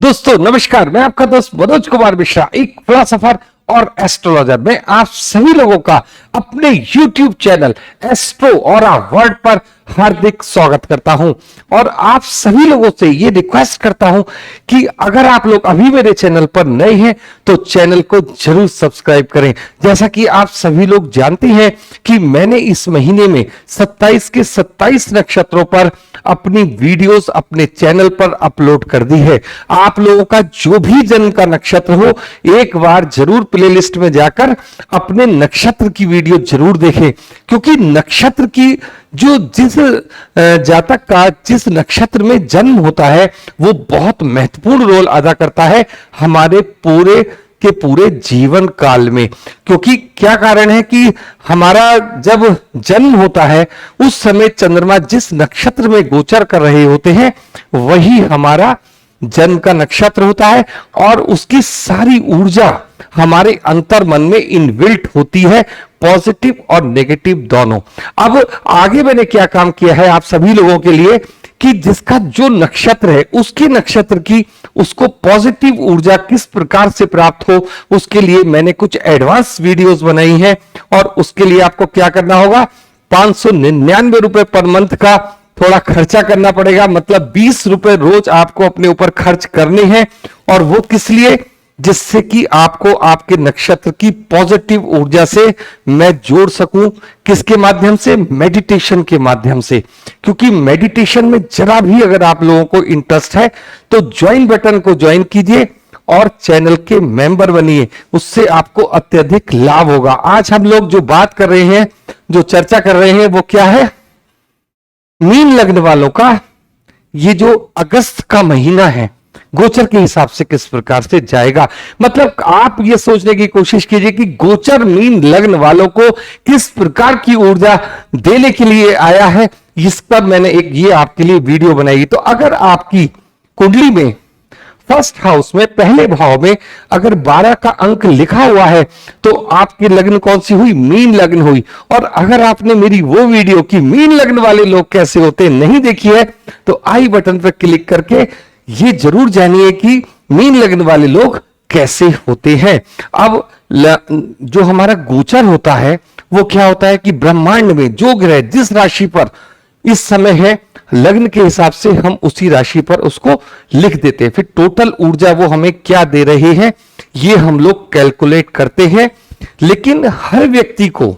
दोस्तों नमस्कार, मैं आपका दोस्त मनोज कुमार मिश्रा, एक फिलोसोफर और एस्ट्रोलॉजर। मैं आप सभी लोगों का अपने YouTube channel astro aura world पर हार्दिक स्वागत करता हूं और आप सभी लोगों से ये रिक्वेस्ट करता हूं कि अगर आप लोग अभी मेरे चैनल पर नए हैं तो चैनल को जरूर सब्सक्राइब करें। जैसा कि आप सभी लोग जानते हैं कि मैंने इस महीने में 27 के 27 नक्षत्रों पर अपनी वीडियोस अपने चैनल पर अपलोड कर दी है। आप लोगों का जो भी जन्म का नक्षत्र हो, एक बार जरूर प्लेलिस्ट में जाकर अपने नक्षत्र की वीडियो जरूर देखें, क्योंकि नक्षत्र की जो जिस जातक का जिस नक्षत्र में जन्म होता है वो बहुत महत्वपूर्ण रोल अदा करता है हमारे पूरे के पूरे जीवन काल में। क्योंकि क्या कारण है कि हमारा जब जन्म होता है उस समय चंद्रमा जिस नक्षत्र में गोचर कर रहे होते हैं वही हमारा जन्म का नक्षत्र होता है और उसकी सारी ऊर्जा हमारे अंतर मन में इनबिल्ट होती है, पॉजिटिव और नेगेटिव दोनों। अब आगे मैंने क्या काम किया है आप सभी लोगों के लिए कि जिसका जो नक्षत्र है उसके नक्षत्र की उसको पॉजिटिव ऊर्जा किस प्रकार से प्राप्त हो, उसके लिए मैंने कुछ एडवांस वीडियोस बनाई हैं और उसके लिए आपको क्या करना होगा, 599 रुपए पर मंथ का थोड़ा खर्चा करना पड़ेगा। मतलब 20 रुपए रोज आपको अपने ऊपर खर्च करने हैं और वो किस लिए, जिससे कि आपको आपके नक्षत्र की पॉजिटिव ऊर्जा से मैं जोड़ सकूं। किसके माध्यम से? मेडिटेशन के माध्यम से। क्योंकि मेडिटेशन में जरा भी अगर आप लोगों को इंटरेस्ट है तो ज्वाइन बटन को ज्वाइन कीजिए और चैनल के मेंबर बनिए, उससे आपको अत्यधिक लाभ होगा। आज हम लोग जो बात कर रहे हैं, जो चर्चा कर रहे हैं वो क्या है, मीन लग्न वालों का ये जो अगस्त का महीना है गोचर के हिसाब से किस प्रकार से जाएगा। मतलब आप ये सोचने की कोशिश कीजिए कि गोचर मीन लग्न वालों को किस प्रकार की ऊर्जा देने के लिए आया है, इस पर मैंने एक ये आपके लिए वीडियो बनाई। तो अगर आपकी कुंडली में फर्स्ट हाउस में पहले भाव में अगर 12 का अंक लिखा हुआ है तो आपकी लग्न कौन सी हुई, मीन लग्न हुई। और अगर आपने मेरी वो वीडियो की मीन लग्न वाले लोग कैसे होते नहीं देखी है तो आई बटन पर क्लिक करके ये जरूर जानिए कि मीन लग्न वाले लोग कैसे होते हैं। अब जो हमारा गोचर होता है वो क्या होता है कि ब्रह्मांड में जो ग्रह जिस राशि पर इस समय है लग्न के हिसाब से हम उसी राशि पर उसको लिख देते हैं। फिर टोटल ऊर्जा वो हमें क्या दे रहे हैं ये हम लोग कैलकुलेट करते हैं। लेकिन हर व्यक्ति को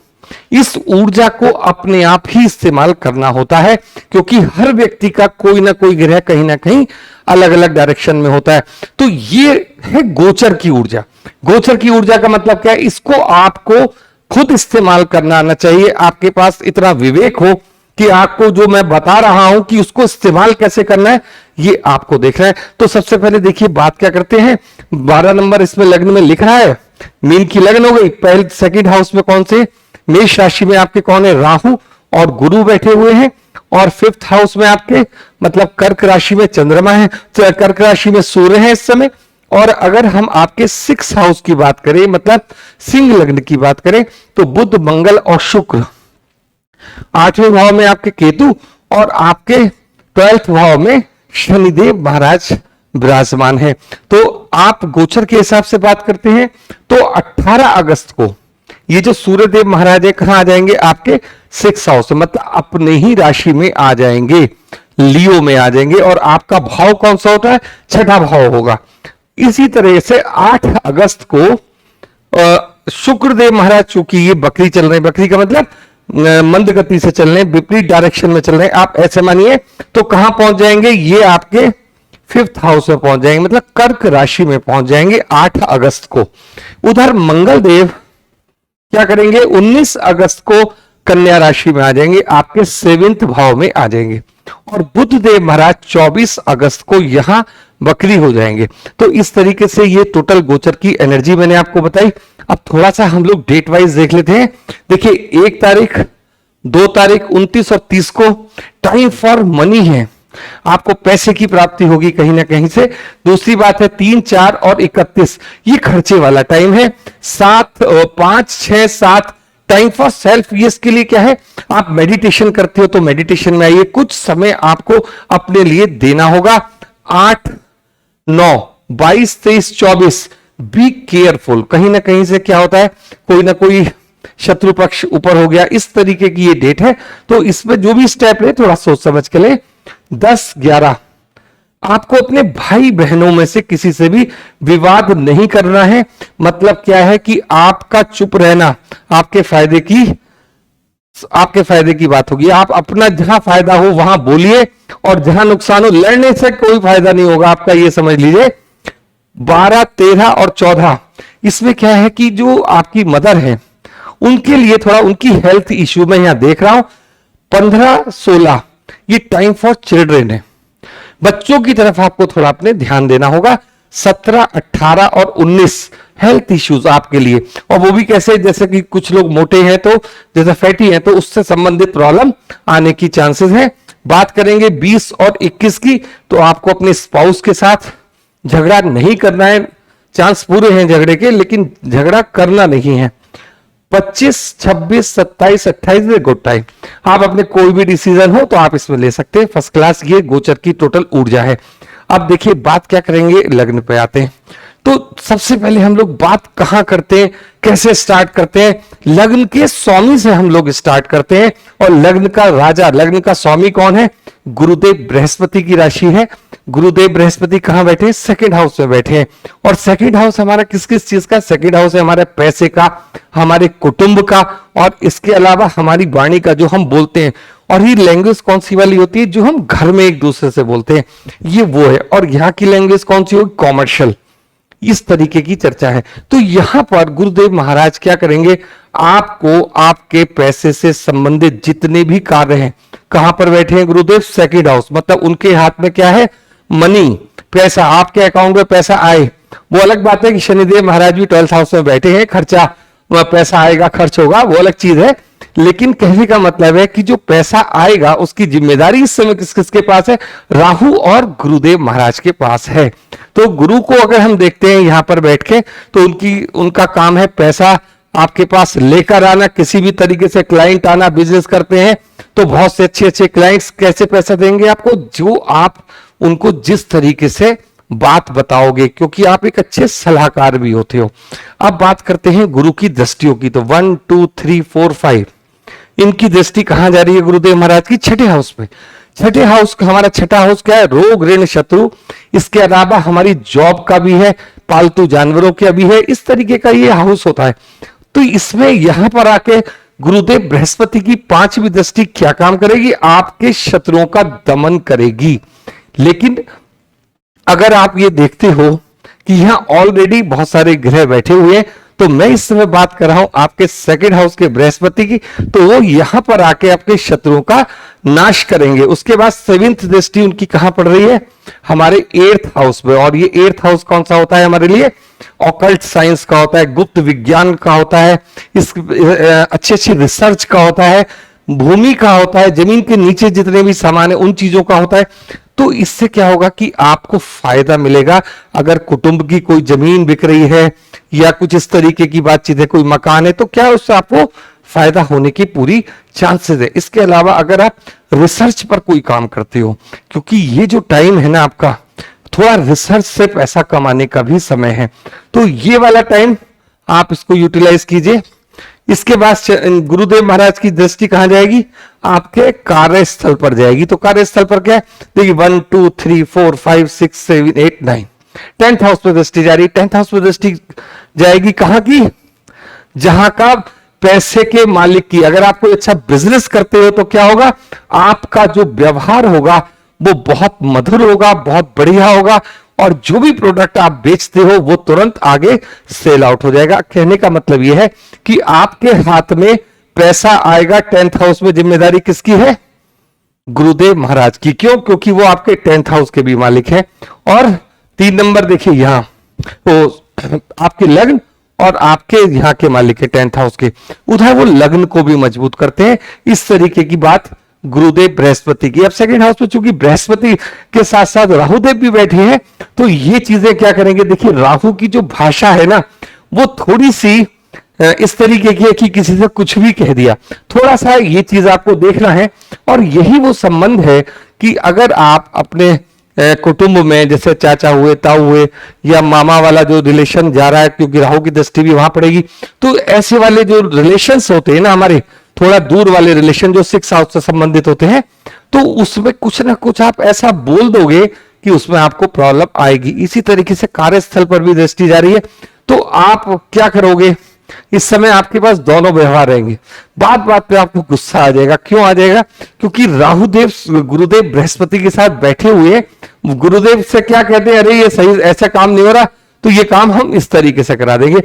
इस ऊर्जा को अपने आप ही इस्तेमाल करना होता है, क्योंकि हर व्यक्ति का कोई ना कोई ग्रह कहीं ना कहीं अलग अलग डायरेक्शन में होता है। तो ये है गोचर की ऊर्जा। गोचर की ऊर्जा का मतलब क्या है, इसको आपको खुद इस्तेमाल करना आना चाहिए। आपके पास इतना विवेक हो कि आपको जो मैं बता रहा हूं कि उसको इस्तेमाल कैसे करना है ये आपको देखना है। तो सबसे पहले देखिए बात क्या करते हैं, 12 नंबर इसमें लग्न में लिख रहा है, मीन की लग्न हो गई। पहले सेकंड हाउस में कौन से, मेष राशि में आपके कौन है, राहु और गुरु बैठे हुए हैं। और फिफ्थ हाउस में आपके मतलब कर्क राशि में चंद्रमा है, कर्क राशि में सूर्य है इस समय। और अगर हम आपके 6 हाउस की बात करें मतलब सिंह लग्न की बात करें तो बुध मंगल और शुक्र, 8वें भाव में आपके केतु और आपके 12th भाव में शनिदेव महाराज विराजमान है। तो आप गोचर के हिसाब से बात करते हैं तो 18 अगस्त को ये जो सूर्यदेव महाराज है कहां आ जाएंगे, आपके 6 हाउस मतलब अपने ही राशि में आ जाएंगे, लियो में आ जाएंगे। और आपका भाव कौन सा होता है, 6ठा भाव होगा। इसी तरह से 8 अगस्त को शुक्रदेव महाराज, चूंकि ये बकरी चल रहे हैं, बकरी का मतलब मंद गति से चल रहे हैं, विपरीत डायरेक्शन में चल रहे हैं, आप ऐसे मानिए तो कहां पहुंच जाएंगे, ये आपके 5th हाउस में पहुंच जाएंगे, मतलब कर्क राशि में पहुंच जाएंगे 8 अगस्त को। उधर मंगल देव क्या करेंगे, 19 अगस्त को कन्या राशि में आ जाएंगे, आपके 7th भाव में आ जाएंगे। और बुध देव महाराज 24 अगस्त को यहां बकरी हो जाएंगे। तो इस तरीके से ये टोटल गोचर की एनर्जी मैंने आपको बताई। अब थोड़ा सा हम लोग डेट वाइज देख लेते हैं। देखिए 1 तारीख, 2 तारीख, 29 और 30 को टाइम फॉर मनी है, आपको पैसे की प्राप्ति होगी कहीं ना कहीं से। दूसरी बात है 3, 4 और 31 ये खर्चे वाला टाइम है। 7, 5, 6, 7 टाइम फॉर सेल्फ, ये इसके लिए क्या है, आप मेडिटेशन करते हो तो मेडिटेशन में आइए, कुछ समय आपको अपने लिए देना होगा। 8, 9 22, 23, 24 बी केयरफुल। कहीं ना कहीं से क्या होता है, कोई ना कोई शत्रु पक्ष ऊपर हो गया, इस तरीके की ये डेट है। तो इसमें जो भी स्टेप ले थोड़ा सोच समझ के ले। 10, 11 आपको अपने भाई बहनों में से किसी से भी विवाद नहीं करना है। मतलब क्या है कि आपका चुप रहना आपके फायदे की बात होगी। आप अपना जहां फायदा हो वहां बोलिए, और जहां नुकसान हो, लड़ने से कोई फायदा नहीं होगा आपका, ये समझ लीजिए। 12, 13 और 14 इसमें क्या है कि जो आपकी मदर है उनके लिए थोड़ा उनकी हेल्थ इश्यू में यहां देख रहा हूं। 15, 16 ये टाइम फॉर चिल्ड्रेन है, बच्चों की तरफ आपको थोड़ा अपने ध्यान देना होगा। 17, 18 और 19 हेल्थ इश्यूज आपके लिए, और वो भी कैसे, जैसे कि कुछ लोग मोटे हैं तो जैसे फैटी हैं तो उससे संबंधित प्रॉब्लम आने की चांसेस है। बात करेंगे 20 और 21 की, तो आपको अपने स्पाउस के साथ झगड़ा नहीं करना है। चांस पूरे हैं झगड़े के, लेकिन झगड़ा करना नहीं है। 25, 26, 27, 28 में गुड टाइम। आप अपने कोई भी डिसीजन हो तो आप इसमें ले सकते हैं, फर्स्ट क्लास ये गोचर की टोटल ऊर्जा है। अब देखिए बात क्या करेंगे, लग्न पे आते हैं। तो सबसे पहले हम लोग बात कहां करते हैं, कैसे स्टार्ट करते हैं, लग्न के स्वामी से हम लोग स्टार्ट करते हैं। और लग्न का राजा, लग्न का स्वामी कौन है, गुरुदेव बृहस्पति की राशि है। गुरुदेव बृहस्पति कहां बैठे हैं, सेकंड हाउस में बैठे हैं। और सेकंड हाउस हमारा किस किस चीज का, सेकंड हाउस है हमारे पैसे का, हमारे कुटुंब का, और इसके अलावा हमारी वाणी का, जो हम बोलते हैं। और ये लैंग्वेज कौन सी वाली होती है, जो हम घर में एक दूसरे से बोलते हैं, ये वो है। और यहाँ की लैंग्वेज कौन सी होगी, कॉमर्शियल। इस तरीके की चर्चा है। तो यहां पर गुरुदेव महाराज क्या करेंगे, आपको आपके पैसे से संबंधित जितने भी कार्य हैं, कहां पर बैठे हैं गुरुदेव, सेकंड हाउस। मतलब उनके हाथ में क्या है, मनी, पैसा, आपके अकाउंट में पैसा आए। वो अलग बात है कि शनिदेव महाराज भी 12th हाउस में बैठे हैं, खर्चा, पैसा आएगा, खर्च होगा, वो अलग चीज है। लेकिन कहने का मतलब है कि जो पैसा आएगा उसकी जिम्मेदारी इस समय किस किसके पास है, राहु और गुरुदेव महाराज के पास है। तो गुरु को अगर हम देखते हैं यहां पर बैठ के, तो उनका काम है पैसा आपके पास लेकर आना, किसी भी तरीके से क्लाइंट आना, बिजनेस करते हैं तो बहुत से अच्छे अच्छे क्लाइंट्स कैसे पैसा देंगे आपको, जो आप उनको जिस तरीके से बात बताओगे, क्योंकि आप एक अच्छे सलाहकार भी होते हो। अब बात करते हैं गुरु की दृष्टियों की। तो 1, 2, 3, 4, 5 इनकी दृष्टि कहां जा रही है गुरुदेव महाराज की, छठे हाउस में। छठे हाउस का हमारा छठा हाउस क्या है, रोग, ऋण, शत्रु। इसके अलावा हमारी जॉब का भी है, पालतू जानवरों का भी है, इस तरीके का ये हाउस होता है। तो इसमें यहां पर आके गुरुदेव बृहस्पति की 5वीं दृष्टि क्या काम करेगी, आपके शत्रुओं का दमन करेगी। लेकिन अगर आप ये देखते हो कि यहां ऑलरेडी बहुत सारे ग्रह बैठे हुए हैं, तो मैं इस समय बात कर रहा हूं आपके सेकंड हाउस के बृहस्पति की, तो वो यहां पर आके आपके शत्रुओं का नाश करेंगे। उसके बाद 7th दृष्टि उनकी कहां पड़ रही है, हमारे 8th हाउस में। और ये 8th हाउस कौन सा होता है हमारे लिए, ऑकल्ट साइंस का होता है, गुप्त विज्ञान का होता है, इस अच्छी अच्छी रिसर्च का होता है, भूमि का होता है, जमीन के नीचे जितने भी सामान है उन चीजों का होता है। तो इससे क्या होगा कि आपको फायदा मिलेगा। अगर कुटुंब की कोई जमीन बिक रही है या कुछ इस तरीके की बातचीत है, कोई मकान है, तो क्या उससे आपको फायदा होने की पूरी चांसेस है। इसके अलावा अगर आप रिसर्च पर कोई काम करते हो, क्योंकि ये जो टाइम है ना आपका, थोड़ा रिसर्च से पैसा कमाने का भी समय है, तो ये वाला टाइम आप इसको यूटिलाइज कीजिए। इसके बाद गुरुदेव महाराज की दृष्टि कहां जाएगी, आपके कार्यस्थल पर जाएगी। तो कार्यस्थल पर क्या है, देखिए 1, 2, 3, 4, 5, 6, 7, 8, 9 10th हाउस में दृष्टि जा रही। 10th हाउस में दृष्टि जाएगी कहां की, जहां का पैसे के मालिक की। अगर आप कोई अच्छा बिजनेस करते हो तो क्या होगा, आपका जो व्यवहार होगा वो बहुत मधुर होगा, बहुत बढ़िया होगा, और जो भी प्रोडक्ट आप बेचते हो वो तुरंत आगे सेल आउट हो जाएगा। कहने का मतलब यह है कि आपके हाथ में पैसा आएगा। 10th हाउस में जिम्मेदारी किसकी है, गुरुदेव महाराज की। क्यों, क्योंकि वो आपके 10th हाउस के भी मालिक हैं। और 3 नंबर देखिए यहां वो आपके लग्न और आपके यहां के मालिक है 10th हाउस के, उधर वो लग्न को भी मजबूत करते हैं। इस तरीके की बात गुरुदेव बृहस्पति की। अब सेकंड हाउस में चूंकि बृहस्पति के साथ साथ राहुदेव भी बैठे हैं, तो ये चीजें क्या करेंगे, देखिए राहु की जो भाषा है ना, वो थोड़ी सी इस तरीके की है कि किसी से कुछ भी कह दिया। थोड़ा सा ये चीज आपको देखना है। और यही वो संबंध है कि अगर आप अपने कुटुंब में, जैसे चाचा हुए, ताऊ हुए, या मामा वाला जो रिलेशन जा रहा है, क्योंकि राहु की दृष्टि भी वहां पड़ेगी, तो ऐसे वाले जो रिलेशंस होते हैं ना हमारे, थोड़ा दूर वाले रिलेशन जो 6 हाउस से संबंधित होते हैं, तो उसमें कुछ ना कुछ आप ऐसा बोल दोगे कि उसमें आपको प्रॉब्लम आएगी। इसी तरीके से कार्यस्थल पर भी दृष्टि जा रही है, तो आप क्या करोगे, इस समय आपके पास दोनों व्यवहार रहेंगे। बात बात पे आपको गुस्सा आ जाएगा। क्यों आ जाएगा? क्योंकि राहुदेव गुरुदेव बृहस्पति के साथ बैठे हुए, गुरुदेव से क्या कहते हैं, अरे ये सही ऐसा काम नहीं हो रहा, तो ये काम हम इस तरीके से करा देंगे।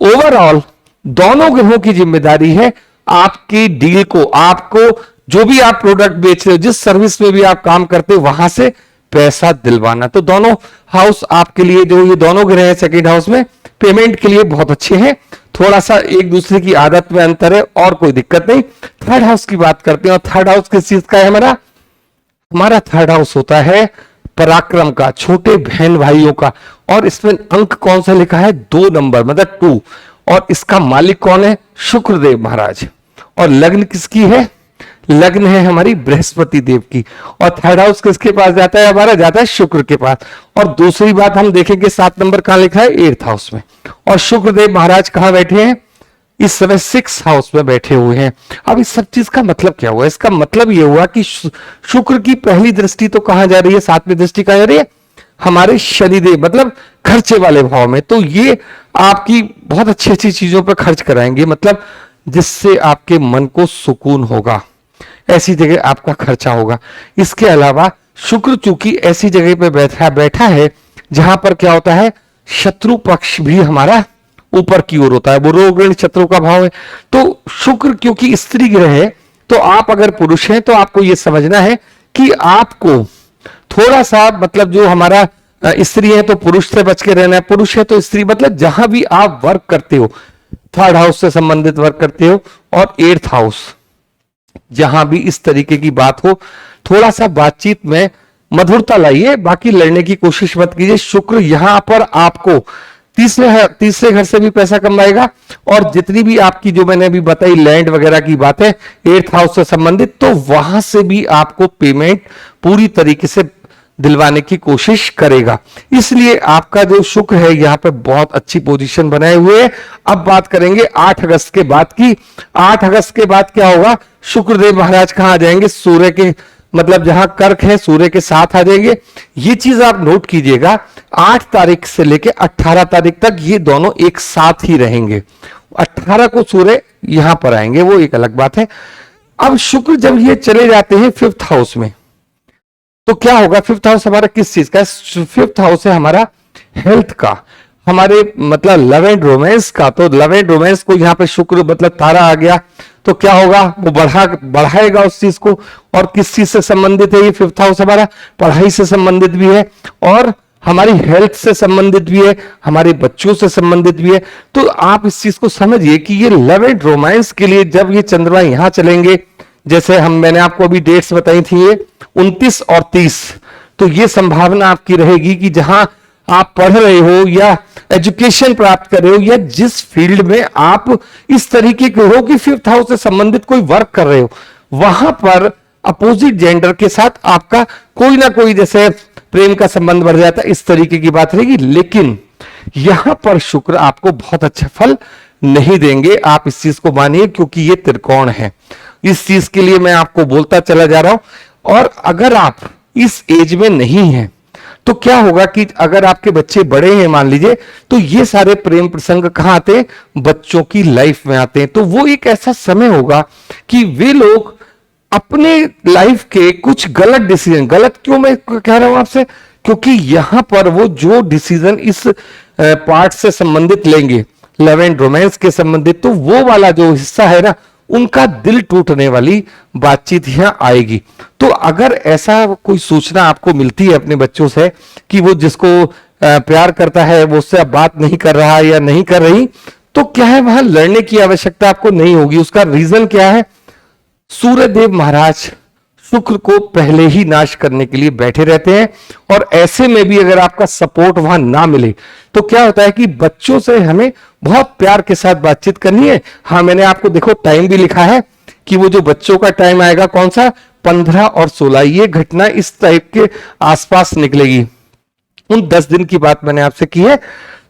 ओवरऑल दोनों ग्रहों की जिम्मेदारी है आपकी डील को, आपको जो भी आप प्रोडक्ट बेच रहे हो, जिस सर्विस में भी आप काम करते हो, वहां से पैसा दिलवाना। तो दोनों हाउस आपके लिए, जो ये दोनों ग्रह हैं सेकंड हाउस में, पेमेंट के लिए बहुत अच्छे हैं। थोड़ा सा एक दूसरे की आदत में अंतर है और कोई दिक्कत नहीं। थर्ड हाउस की बात करते हैं, और थर्ड हाउस किस चीज का है हमारा थर्ड हाउस होता है पराक्रम का, छोटे बहन भाइयों का। और इसमें अंक कौन सा लिखा है? 2 नंबर, मतलब 2। और इसका मालिक कौन है? शुक्रदेव महाराज। और लग्न किसकी है? लग्न है हमारी बृहस्पति देव की। और थर्ड हाउस किसके पास जाता है? हमारा जाता है शुक्र के पास। और दूसरी बात हम देखेंगे, 7 नंबर कहां लिखा है? 8th हाउस में। और शुक्रदेव महाराज कहां बैठे हैं? इस समय 6th हाउस में बैठे हुए हैं। अब इस सब चीज का मतलब क्या हुआ? इसका मतलब यह हुआ कि शुक्र की पहली दृष्टि तो कहां जा रही है? 7वीं दृष्टि कहां जा रही है? हमारे शनिदेव, मतलब खर्चे वाले भाव में। तो ये आपकी बहुत अच्छी अच्छी चीजों पर खर्च कराएंगे, मतलब जिससे आपके मन को सुकून होगा, ऐसी जगह आपका खर्चा होगा। इसके अलावा शुक्र चूंकि ऐसी जगह पे बैठा है जहां पर क्या होता है, शत्रु पक्ष भी हमारा ऊपर की ओर होता है, वो रोग ऋण शत्रु का भाव है। तो शुक्र क्योंकि स्त्री ग्रह है, तो आप अगर पुरुष हैं तो आपको यह समझना है कि आपको थोड़ा सा, मतलब जो हमारा स्त्री है तो पुरुष से बच के रहना है, पुरुष है तो स्त्री, मतलब जहां भी आप वर्क करते हो, थर्ड हाउस से संबंधित वर्क करते हो, और 8th हाउस, जहां भी इस तरीके की बात हो, थोड़ा सा बातचीत में मधुरता लाइए, बाकी लड़ने की कोशिश मत कीजिए। शुक्र यहां पर आपको तीसरे घर से भी पैसा कमाएगा, और जितनी भी आपकी जो मैंने अभी बताई लैंड वगैरह की बात है 8th हाउस से संबंधित, तो वहां से भी आपको पेमेंट पूरी तरीके से दिलवाने की कोशिश करेगा। इसलिए आपका जो शुक्र है यहां पे बहुत अच्छी पोजीशन बनाए हुए है। अब बात करेंगे 8 अगस्त के बाद की। 8 अगस्त के बाद क्या होगा? शुक्रदेव महाराज कहां आ जाएंगे? सूर्य के, मतलब जहां कर्क है सूर्य के साथ आ जाएंगे। ये चीज आप नोट कीजिएगा, 8 तारीख से लेके 18 तारीख तक ये दोनों एक साथ ही रहेंगे। 18 को सूर्य यहां पर आएंगे, वो एक अलग बात है। अब शुक्र जब ये चले जाते हैं 5th हाउस में, तो क्या होगा? 5th हाउस हमारा किस चीज का? 5th हाउस है हमारा हेल्थ का, हमारे मतलब लव एंड रोमांस का। तो लव एंड रोमांस को यहाँ पे शुक्र मतलब तारा आ गया, तो क्या होगा? वो बढ़ाएगा उस चीज को। और किस चीज से संबंधित है ये 5th हाउस? हमारा पढ़ाई से संबंधित भी है, और हमारी हेल्थ से संबंधित भी है, हमारे बच्चों से संबंधित भी है। तो आप इस चीज को समझिए कि ये लव एंड रोमांस के लिए जब ये चंद्रमा यहां चलेंगे, जैसे मैंने आपको अभी डेट्स बताई थी, ये 29 और 30, तो ये संभावना आपकी रहेगी कि जहां आप पढ़ रहे हो या एजुकेशन प्राप्त कर रहे हो, या जिस फील्ड में आप इस तरीके के हो कि 5th हाउस से संबंधित कोई वर्क कर रहे हो, वहां पर अपोजिट जेंडर के साथ आपका कोई ना कोई जैसे प्रेम का संबंध बढ़ जाता है, इस तरीके की बात रहेगी। लेकिन यहां पर शुक्र आपको बहुत अच्छा फल नहीं देंगे, आप इस चीज को मानिए, क्योंकि ये त्रिकोण है। इस चीज के लिए मैं आपको बोलता चला जा रहा हूं। और अगर आप इस एज में नहीं हैं, तो क्या होगा कि अगर आपके बच्चे बड़े हैं मान लीजिए, तो ये सारे प्रेम प्रसंग कहां आते हैं? बच्चों की लाइफ में आते हैं। तो वो एक ऐसा समय होगा कि वे लोग अपने लाइफ के कुछ गलत डिसीजन, गलत क्यों मैं कह रहा हूं आपसे, क्योंकि यहां पर वो जो डिसीजन इस पार्ट से संबंधित लेंगे, लव एंड रोमांस के संबंधित, तो वो वाला जो हिस्सा है ना, उनका दिल टूटने वाली बातचीत यहां आएगी। तो अगर ऐसा कोई सूचना आपको मिलती है अपने बच्चों से कि वो जिसको प्यार करता है वो उससे अब बात नहीं कर रहा या नहीं कर रही, तो क्या है, वहां लड़ने की आवश्यकता आपको नहीं होगी। उसका रीजन क्या है? सूर्यदेव महाराज शुक्र को पहले ही नाश करने के लिए बैठे रहते हैं, और ऐसे में भी अगर आपका सपोर्ट वहां ना मिले, तो क्या होता है कि बच्चों से हमें बहुत प्यार के साथ बातचीत करनी है। हाँ, मैंने आपको देखो टाइम भी लिखा है कि वो जो बच्चों का टाइम आएगा कौन सा? 15 और 16 ये घटना इस टाइप के आसपास निकलेगी। उन 10 दिन की बात मैंने आपसे की है,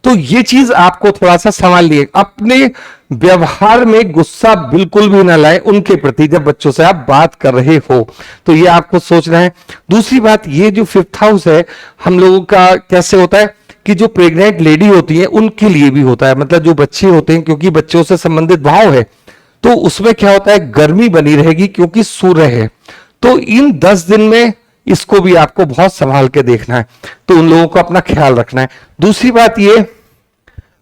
तो ये चीज आपको थोड़ा सा संभाल लिए। अपने व्यवहार में गुस्सा बिल्कुल भी ना लाए उनके प्रति जब बच्चों से आप बात कर रहे हो, तो ये आपको सोचना है। दूसरी बात, ये जो 5th हाउस है हम लोगों का कैसे होता है कि जो प्रेग्नेंट लेडी होती है उनके लिए भी होता है, मतलब जो बच्चे होते हैं, क्योंकि बच्चों से संबंधित भाव है, तो उसमें क्या होता है गर्मी बनी रहेगी क्योंकि सूर्य है। तो इन 10 दिन में इसको भी आपको बहुत संभाल के देखना है, तो उन लोगों को अपना ख्याल रखना है। दूसरी बात ये,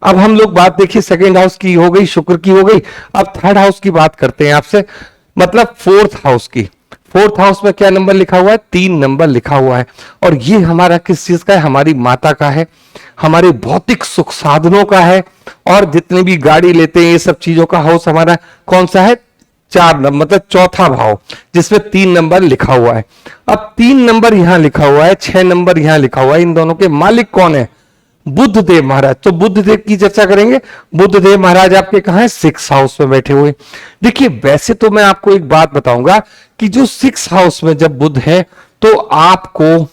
अब हम लोग बात देखिए सेकंड हाउस की हो गई, शुक्र की हो गई, अब थर्ड हाउस की बात करते हैं आपसे, मतलब 4th हाउस की। 4th हाउस में क्या नंबर लिखा हुआ है? 3 नंबर लिखा हुआ है, और ये हमारा किस चीज का है? हमारी माता का है, हमारे भौतिक सुख साधनों का है, और जितने भी गाड़ी लेते हैं ये सब चीजों का हाउस हमारा कौन सा है? 4 नंबर, मतलब चौथा भाव जिसमें 3 नंबर लिखा हुआ है। अब 3 नंबर यहां लिखा हुआ है, 6 नंबर यहां लिखा हुआ है, इन दोनों के मालिक कौन है? बुध देव महाराज। तो बुध देव की चर्चा करेंगे। बुध देव महाराज आपके कहां है? 6th हाउस में बैठे हुए। देखिए वैसे तो मैं आपको एक बात बताऊंगा कि जो 6th हाउस में जब बुध है तो आपको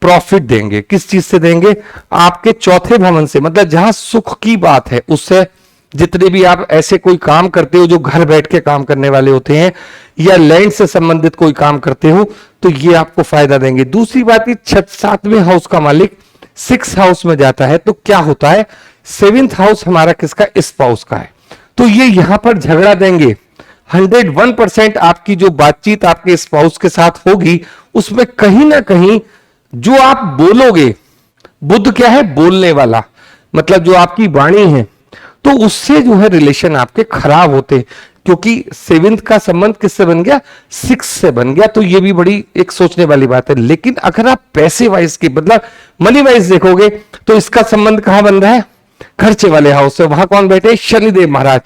प्रॉफिट देंगे। किस चीज से देंगे? आपके चौथे भवन से, मतलब जहां सुख की बात है उससे। जितने भी आप ऐसे कोई काम करते हो जो घर बैठ के काम करने वाले होते हैं, या लैंड से संबंधित कोई काम करते हो, तो ये आपको फायदा देंगे। दूसरी बात, ये 7वें हाउस का मालिक 6th हाउस में जाता है, तो क्या होता है? 7th हाउस हमारा किसका? स्पाउस का है। तो ये यहां पर झगड़ा देंगे। 101% आपकी जो बातचीत आपके स्पाउस के साथ होगी उसमें कहीं ना कहीं जो आप बोलोगे, बुध क्या है? बोलने वाला, मतलब जो आपकी वाणी है, तो उससे जो है रिलेशन आपके खराब होते, क्योंकि 7th का संबंध किससे बन गया? 6 से बन गया। तो ये भी बड़ी एक सोचने वाली बात है। लेकिन अगर आप पैसे वाइज की, मतलब मनी वाइज देखोगे, तो इसका संबंध कहां बन रहा है? खर्चे वाले हाउस से। वहां कौन बैठे? शनिदेव महाराज।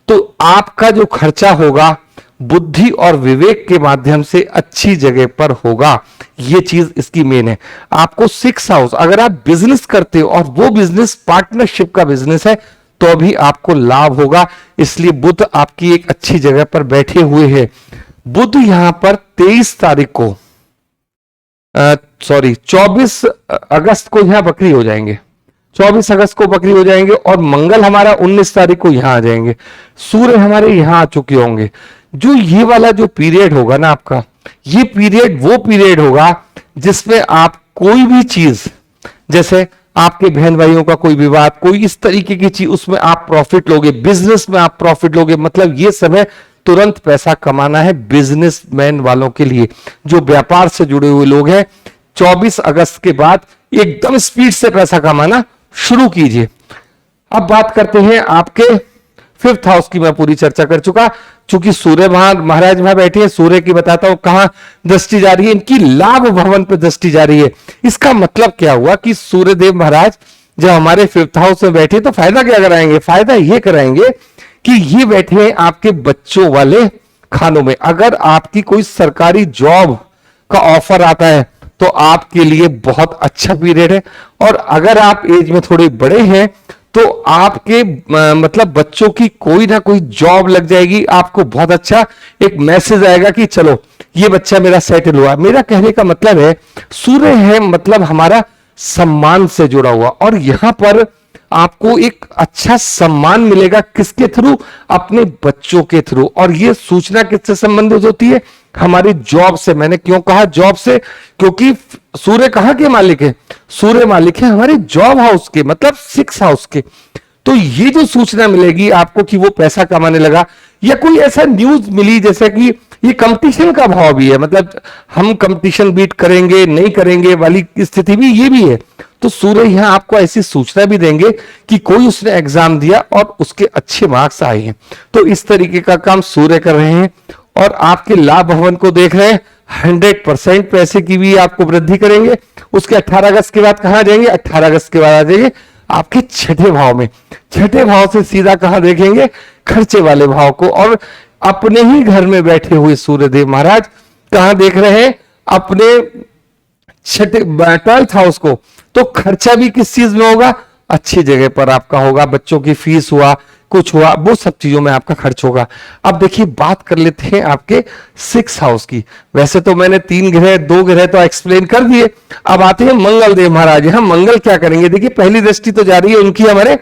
तो आपका जो खर्चा होगा बुद्धि और विवेक के माध्यम से अच्छी जगह पर होगा। ये चीज इसकी मेन है। आपको 6th हाउस, अगर आप बिजनेस करते हो और वो बिजनेस पार्टनरशिप का बिजनेस है, तो भी आपको लाभ होगा। इसलिए बुध आपकी एक अच्छी जगह पर बैठे हुए हैं। बुध यहां पर 23 तारीख को 24 अगस्त को यहां बकरी हो जाएंगे। 24 अगस्त को बकरी हो जाएंगे, और मंगल हमारा 19 तारीख को यहां आ जाएंगे। सूर्य हमारे यहां आ चुके होंगे। जो ये वाला जो पीरियड होगा ना आपका, ये पीरियड वो पीरियड होगा जिसमें आप कोई भी चीज, जैसे आपके बहन भाइयों का कोई विवाद, कोई इस तरीके की चीज, उसमें आप प्रॉफिट लोगे, बिजनेस में आप प्रॉफिट लोगे। मतलब ये समय तुरंत पैसा कमाना है बिजनेसमैन वालों के लिए, जो व्यापार से जुड़े हुए लोग हैं। 24 अगस्त के बाद एकदम स्पीड से पैसा कमाना शुरू कीजिए। अब बात करते हैं आपके 5th हाउस की। मैं पूरी चर्चा कर चुका, चूंकि सूर्य महाराज वहां बैठे हैं। सूर्य की बताता हूं कहां दृष्टि जा रही है? इनकी लाभ भवन पर दृष्टि जा रही है। इसका मतलब क्या हुआ कि सूर्यदेव महाराज जब हमारे 5th हाउस में बैठे, तो फायदा क्या कराएंगे? फायदा ये कराएंगे कि ये बैठे हैं आपके बच्चों वाले खानों में। अगर आपकी कोई सरकारी जॉब का ऑफर आता है तो आपके लिए बहुत अच्छा पीरियड है। और अगर आप एज में थोड़े बड़े हैं तो आपके मतलब बच्चों की कोई ना कोई जॉब लग जाएगी। आपको बहुत अच्छा एक मैसेज आएगा कि चलो ये बच्चा मेरा सेटल हुआ। मेरा कहने का मतलब है, सूर्य है मतलब हमारा सम्मान से जुड़ा हुआ, और यहां पर आपको एक अच्छा सम्मान मिलेगा। किसके थ्रू? अपने बच्चों के थ्रू। और ये सूचना किससे संबंधित होती है? हमारी जॉब से। मैंने क्यों कहा जॉब से? क्योंकि सूर्य कहां के मालिक है? सूर्य मालिक है हमारे जॉब हाउस के, मतलब 6th हाउस के। तो ये जो सूचना मिलेगी आपको कि वो पैसा कमाने लगा, या कोई ऐसा न्यूज मिली जैसे कि ये कंपटीशन का भाव भी है, मतलब हम कंपटीशन बीट करेंगे नहीं करेंगे वाली स्थिति भी ये भी है। तो सूर्य यहां आपको ऐसी सूचना भी देंगे कि कोई उसने एग्जाम दिया और उसके अच्छे मार्क्स आए हैं। तो इस तरीके का काम सूर्य कर रहे हैं, और आपके लाभ भवन को देख रहे हैं। 100% पैसे की भी आपको वृद्धि करेंगे। उसके 18 अगस्त के बाद कहां जाएंगे? 18 अगस्त के बाद आ जाएंगे आपके 6ठे भाव में। 6ठे भाव से सीधा कहां देखेंगे? खर्चे वाले भाव को। और अपने ही घर में बैठे हुए सूर्यदेव महाराज कहां देख रहे हैं? अपने 12th हाउस को। तो खर्चा भी किस चीज में होगा? अच्छी जगह पर आपका होगा। बच्चों की फीस हुआ, कुछ हुआ, वो सब चीजों में आपका खर्च होगा। अब देखिए बात कर लेते हैं आपके 6 हाउस की। वैसे तो मैंने 3 ग्रह 2 ग्रह तो एक्सप्लेन कर दिए, अब आते हैं मंगल देव महाराज। हम मंगल क्या करेंगे, देखिए पहली दृष्टि तो जा रही है उनकी हमारे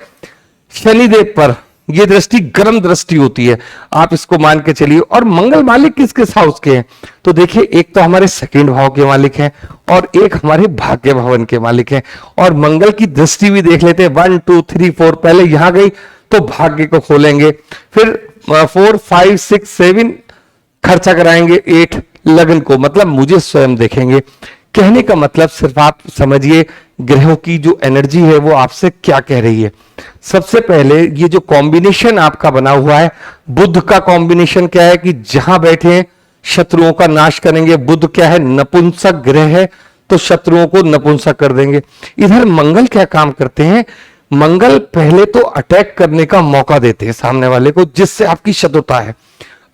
शनिदेव पर। ये दृष्टि गर्म दृष्टि होती है, आप इसको मान के चलिए। और मंगल मालिक किस किस हाउस के हैं, तो देखिए एक तो हमारे सेकंड भाव के मालिक हैं और एक हमारे भाग्य भवन के मालिक हैं। और मंगल की दृष्टि भी देख लेते हैं, 1 2 3 4, पहले यहां गई तो भाग्य को खोलेंगे, फिर 4 5 6 7 खर्चा कराएंगे, 8 लगन को, मतलब मुझे स्वयं देखेंगे। कहने का मतलब सिर्फ आप समझिए ग्रहों की जो एनर्जी है वो आपसे क्या कह रही है। सबसे पहले ये जो कॉम्बिनेशन आपका बना हुआ है, बुध का कॉम्बिनेशन क्या है कि जहां बैठे हैं शत्रुओं का नाश करेंगे। बुध क्या है, नपुंसक ग्रह है, तो शत्रुओं को नपुंसक कर देंगे। इधर मंगल क्या काम करते हैं, मंगल पहले तो अटैक करने का मौका देते हैं सामने वाले को, जिससे आपकी शत्रुता है।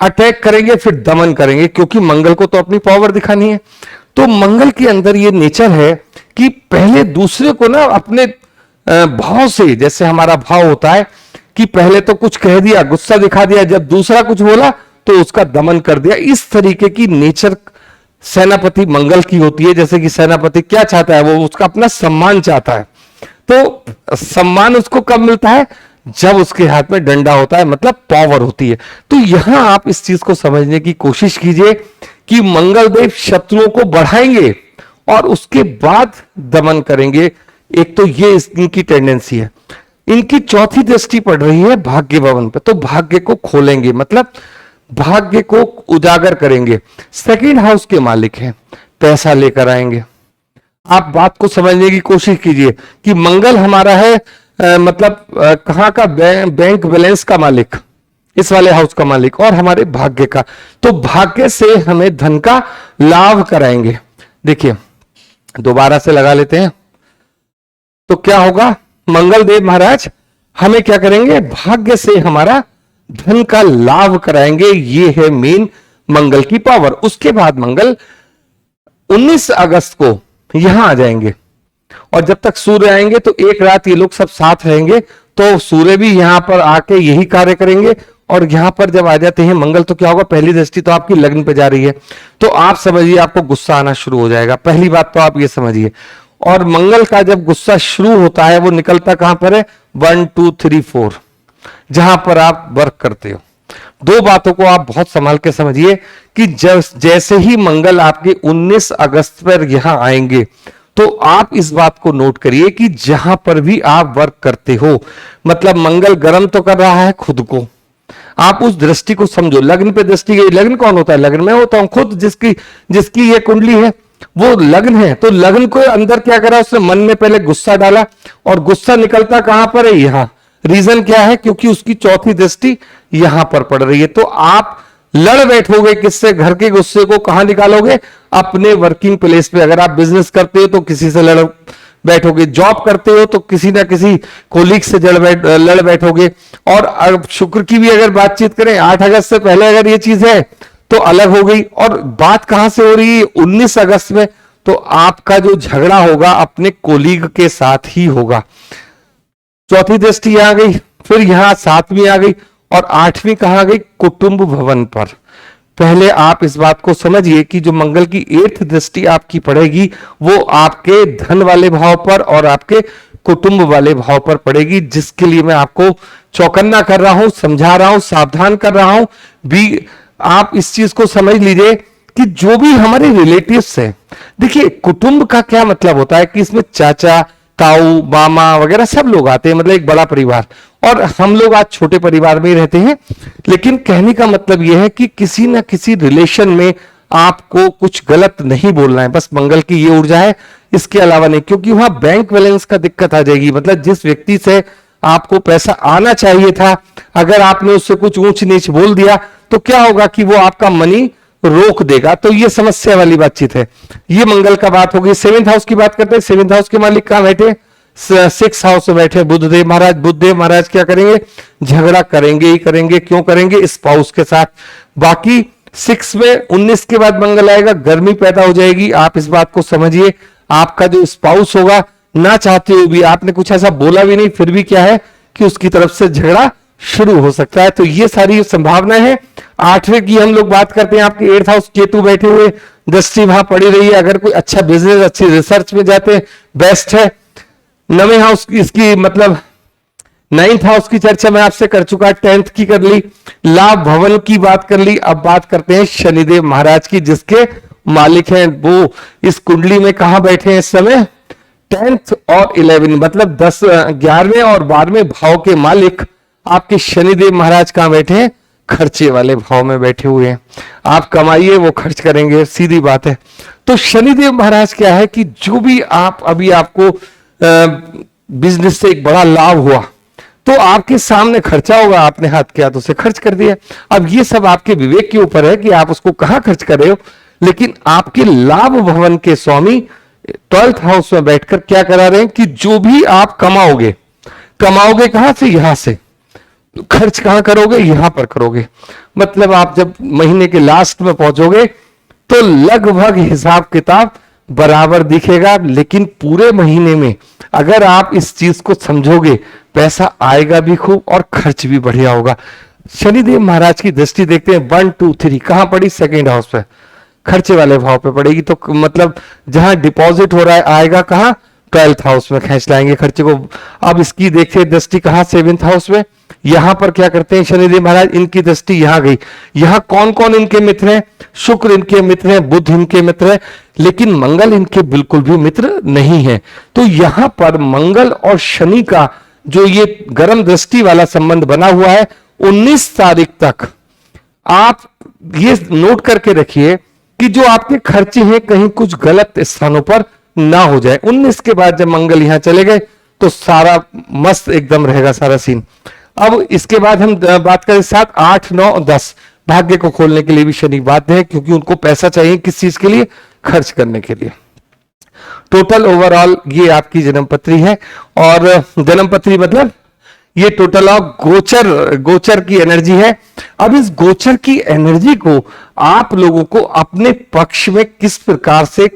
अटैक करेंगे फिर दमन करेंगे, क्योंकि मंगल को तो अपनी पावर दिखानी है। तो मंगल के अंदर ये नेचर है कि पहले दूसरे को ना अपने भाव से, जैसे हमारा भाव होता है कि पहले तो कुछ कह दिया, गुस्सा दिखा दिया, जब दूसरा कुछ बोला तो उसका दमन कर दिया। इस तरीके की नेचर सेनापति मंगल की होती है। जैसे कि सेनापति क्या चाहता है, वो उसका अपना सम्मान चाहता है। तो सम्मान उसको कब मिलता है, जब उसके हाथ में डंडा होता है, मतलब पावर होती है। तो यहां आप इस चीज को समझने की कोशिश कीजिए कि मंगल देव शत्रुओं को बढ़ाएंगे और उसके बाद दमन करेंगे। एक तो ये इनकी टेंडेंसी है। इनकी चौथी दृष्टि पड़ रही है भाग्य भवन पे, तो भाग्य को खोलेंगे, मतलब भाग्य को उजागर करेंगे। सेकंड हाउस के मालिक हैं, पैसा लेकर आएंगे। आप बात को समझने की कोशिश कीजिए कि मंगल हमारा है कहां का, बैंक बैलेंस का मालिक, इस वाले हाउस का मालिक, और हमारे भाग्य का। तो भाग्य से हमें धन का लाभ कराएंगे। देखिए दोबारा से लगा लेते हैं, तो क्या होगा, मंगल देव महाराज हमें क्या करेंगे, भाग्य से हमारा धन का लाभ कराएंगे। ये है मेन मंगल की पावर। उसके बाद मंगल 19 अगस्त को यहां आ जाएंगे, और जब तक सूर्य आएंगे तो एक रात ये लोग सब साथ रहेंगे। तो सूर्य भी यहां पर आके यही कार्य करेंगे। और यहां पर जब आ जाते हैं मंगल, तो क्या होगा, पहली दृष्टि तो आपकी लग्न पे जा रही है, तो आप समझिए आपको गुस्सा आना शुरू हो जाएगा। पहली बात तो आप ये समझिए। और मंगल का जब गुस्सा शुरू होता है वो निकलता कहां पर है, 1 2 3 4, जहां पर आप वर्क करते हो। दो बातों को आप बहुत संभाल के समझिए कि जैसे ही मंगल आपके 19 अगस्त पर यहां आएंगे, तो आप इस बात को नोट करिए कि जहां पर भी आप वर्क करते हो, मतलब मंगल गर्म तो कर रहा है खुद को, आप उस दृष्टि को समझो। लग्न पे दृष्टि गई, लग्न कौन होता है, लग्न में होता हूं खुद, जिसकी ये कुंडली है वो लग्न है। तो लग्न को अंदर क्या करा, उसने मन में पहले गुस्सा डाला, और गुस्सा निकलता कहां पर है, यहां। रीजन क्या है, क्योंकि उसकी चौथी दृष्टि यहां पर पड़ रही है। तो आप लड़ बैठोगे किससे, घर के गुस्से को कहां निकालोगे, अपने वर्किंग प्लेस पे। अगर आप बिजनेस करते हो तो किसी से लड़ बैठोगे, जॉब करते हो तो किसी ना किसी कोलीग से लड़ बैठोगे। और अब शुक्र की भी अगर बातचीत करें, 8 अगस्त से पहले अगर ये चीज है तो अलग हो गई। और बात कहां से हो रही है, 19 अगस्त में, तो आपका जो झगड़ा होगा अपने कोलीग के साथ ही होगा। चौथी दृष्टि यहां गई, फिर यहां 7वीं आ गई, और 8वीं कहां गई, कुटुंब भवन पर। पहले आप इस बात को समझिए कि जो मंगल की 8th दृष्टि आपकी पड़ेगी वो आपके धन वाले भाव पर और आपके कुटुंब वाले भाव पर पड़ेगी, जिसके लिए मैं आपको चौकन्ना कर रहा हूं, समझा रहा हूं, सावधान कर रहा हूं भी। आप इस चीज को समझ लीजिए कि जो भी हमारे रिलेटिव्स हैं, देखिए कुटुंब का क्या मतलब होता है कि इसमें चाचा, ताऊ, मामा वगैरह सब लोग आते हैं, मतलब एक बड़ा परिवार। और हम लोग आज छोटे परिवार में ही रहते हैं, लेकिन कहने का मतलब यह है कि किसी ना किसी रिलेशन में आपको कुछ गलत नहीं बोलना है। बस मंगल की ये ऊर्जा है, इसके अलावा नहीं, क्योंकि वहां बैंक बैलेंस का दिक्कत आ जाएगी। मतलब जिस व्यक्ति से आपको पैसा आना चाहिए था, अगर आपने उससे कुछ ऊंच नीच बोल दिया तो क्या होगा कि वो आपका मनी रोक देगा। तो ये समस्या वाली बातचीत है। ये मंगल का बात होगी। 7th हाउस की बात करते हैं। 7th हाउस के मालिक कहां बैठे, 6th हाउस में बैठे बुधदेव महाराज। बुधदेव महाराज क्या करेंगे, झगड़ा करेंगे ही करेंगे। क्यों करेंगे, स्पाउस के साथ। बाकी 6 में 19 के बाद मंगल आएगा, गर्मी पैदा हो जाएगी। आप इस बात को समझिए, आपका जो स्पाउस होगा, ना चाहते हुए भी, आपने कुछ ऐसा बोला भी नहीं, फिर भी क्या है कि उसकी तरफ से झगड़ा शुरू हो सकता है। तो ये सारी संभावनाएं हैं। 8वें की हम लोग बात करते हैं, आपके 8th हाउस केतु बैठे हुए, दृष्टि वहां पड़ी रही है। अगर कोई अच्छा बिजनेस, अच्छी रिसर्च में जाते हैं, बेस्ट है। 9वें हाउस इसकी मतलब 9th हाउस की चर्चा मैं आपसे कर चुका, 10th की कर ली, लाभ भवन की बात कर ली। अब बात करते हैं शनिदेव महाराज की, जिसके मालिक हैं वो इस कुंडली में कहां बैठे हैं इस समय, 10th और 11 मतलब 11वें और 12वें भाव के मालिक आपके शनिदेव महाराज कहां बैठे हैं, खर्चे वाले भाव में बैठे हुए हैं। आप कमाइए, वो खर्च करेंगे, सीधी बात है। तो शनिदेव महाराज क्या है कि जो भी आप अभी आपको बिजनेस से एक बड़ा लाभ हुआ तो आपके सामने खर्चा होगा, आपने हाथ किया तो उसे खर्च कर दिया। अब ये सब आपके विवेक के ऊपर है कि आप उसको कहां खर्च कर रहे हो। लेकिन आपके लाभ भवन के स्वामी 12th हाउस में बैठकर क्या करा रहे हैं कि जो भी आप कमाओगे कहां से, यहां से। खर्च कहां करोगे, यहां पर करोगे। मतलब आप जब महीने के लास्ट में पहुंचोगे तो लगभग हिसाब किताब बराबर दिखेगा, लेकिन पूरे महीने में अगर आप इस चीज को समझोगे, पैसा आएगा भी खूब और खर्च भी बढ़िया होगा। शनिदेव महाराज की दृष्टि देखते हैं 1 2 3 कहां पड़ी, 2nd हाउस पे, खर्चे वाले भाव पे पड़ेगी। तो मतलब जहां डिपॉजिट हो रहा है आएगा कहां, 12th हाउस में खींच लाएंगे खर्चे को। अब इसकी देखिए दृष्टि कहां, 7th हाउस में। यहां पर क्या करते हैं शनिदेव महाराज, इनकी दृष्टि यहां गई। यहां कौन कौन इनके मित्र हैं, शुक्र इनके मित्र हैं, बुध इनके मित्र है, लेकिन मंगल इनके बिल्कुल भी मित्र नहीं है। तो यहां पर मंगल और शनि का जो ये गर्म दृष्टि वाला संबंध बना हुआ है, 19 तारीख तक आप ये नोट करके रखिए कि जो आपके खर्चे हैं कहीं कुछ गलत स्थानों पर ना हो जाए। 19 के बाद जब मंगल यहां चले गए तो सारा मस्त एकदम रहेगा सारा सीन। अब इसके बाद हम बात करें 7 8 9 10, भाग्य को खोलने के लिए भी शनि बाध्य है, क्योंकि उनको पैसा चाहिए किस चीज के लिए, खर्च करने के लिए। टोटल ओवरऑल ये आपकी जन्मपत्री है, और जन्मपत्री मतलब ये टोटल ऑफ गोचर की एनर्जी है। अब इस गोचर की एनर्जी को आप लोगों को अपने पक्ष में किस प्रकार से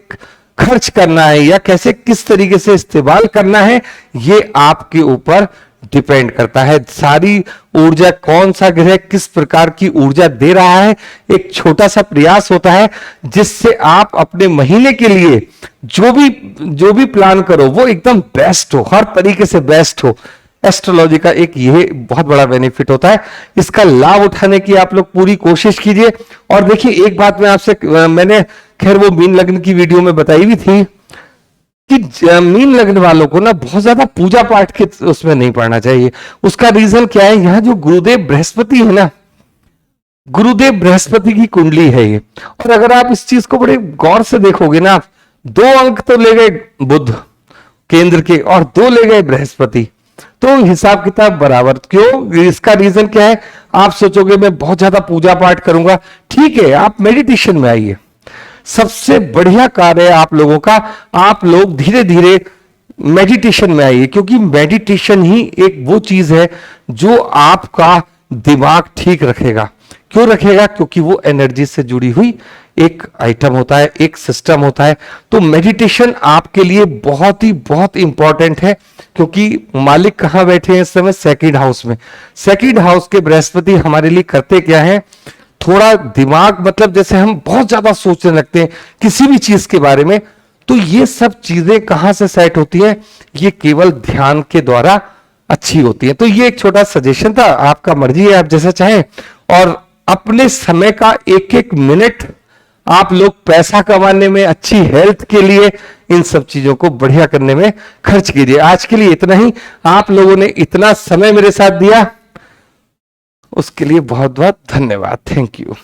खर्च करना है या कैसे किस तरीके से इस्तेमाल करना है, ये आपके ऊपर डिपेंड करता है। सारी ऊर्जा कौन सा ग्रह किस प्रकार की ऊर्जा दे रहा है, एक छोटा सा प्रयास होता है जिससे आप अपने महीने के लिए जो भी प्लान करो वो एकदम बेस्ट हो, हर तरीके से बेस्ट हो। एस्ट्रोलॉजी का एक ये बहुत बड़ा बेनिफिट होता है, इसका लाभ उठाने की आप लोग पूरी कोशिश कीजिए। और देखिए एक बात मैं आपसे, मैंने खैर वो मीन लग्न की वीडियो में बताई भी थी कि मीन लग्न वालों को ना बहुत ज्यादा पूजा पाठ के उसमें नहीं पड़ना चाहिए। उसका रीजन क्या है, यहां जो गुरुदेव बृहस्पति है ना, गुरुदेव बृहस्पति की कुंडली है ये। और अगर आप इस चीज को बड़े गौर से देखोगे ना, 2 अंक तो ले गए बुध केंद्र के और 2 ले गए बृहस्पति, तो हिसाब किताब बराबर। क्यों, इसका रीजन क्या है, आप सोचोगे मैं बहुत ज्यादा पूजा पाठ करूंगा, ठीक है, आप मेडिटेशन में आइए। सबसे बढ़िया कार्य है आप लोगों का, आप लोग धीरे धीरे मेडिटेशन में आइए, क्योंकि मेडिटेशन ही एक वो चीज है जो आपका दिमाग ठीक रखेगा। क्यों रखेगा, क्योंकि वो एनर्जी से जुड़ी हुई एक आइटम होता है, एक सिस्टम होता है। तो मेडिटेशन आपके लिए बहुत इंपॉर्टेंट है, क्योंकि मालिक कहां बैठे हैं इस समय, 2nd हाउस में। 2nd हाउस के बृहस्पति हमारे लिए करते क्या है, थोड़ा दिमाग, मतलब जैसे हम बहुत ज्यादा सोचने लगते हैं किसी भी चीज के बारे में, तो ये सब चीजें कहां से सेट होती हैं, ये केवल ध्यान के द्वारा अच्छी होती है। तो ये एक छोटा सजेशन था, आपका मर्जी है, आप जैसा चाहें। और अपने समय का एक एक मिनट आप लोग पैसा कमाने में, अच्छी हेल्थ के लिए, इन सब चीजों को बढ़िया करने में खर्च कीजिए। आज के लिए इतना ही। आप लोगों ने इतना समय मेरे साथ दिया उसके लिए बहुत बहुत धन्यवाद। Thank you.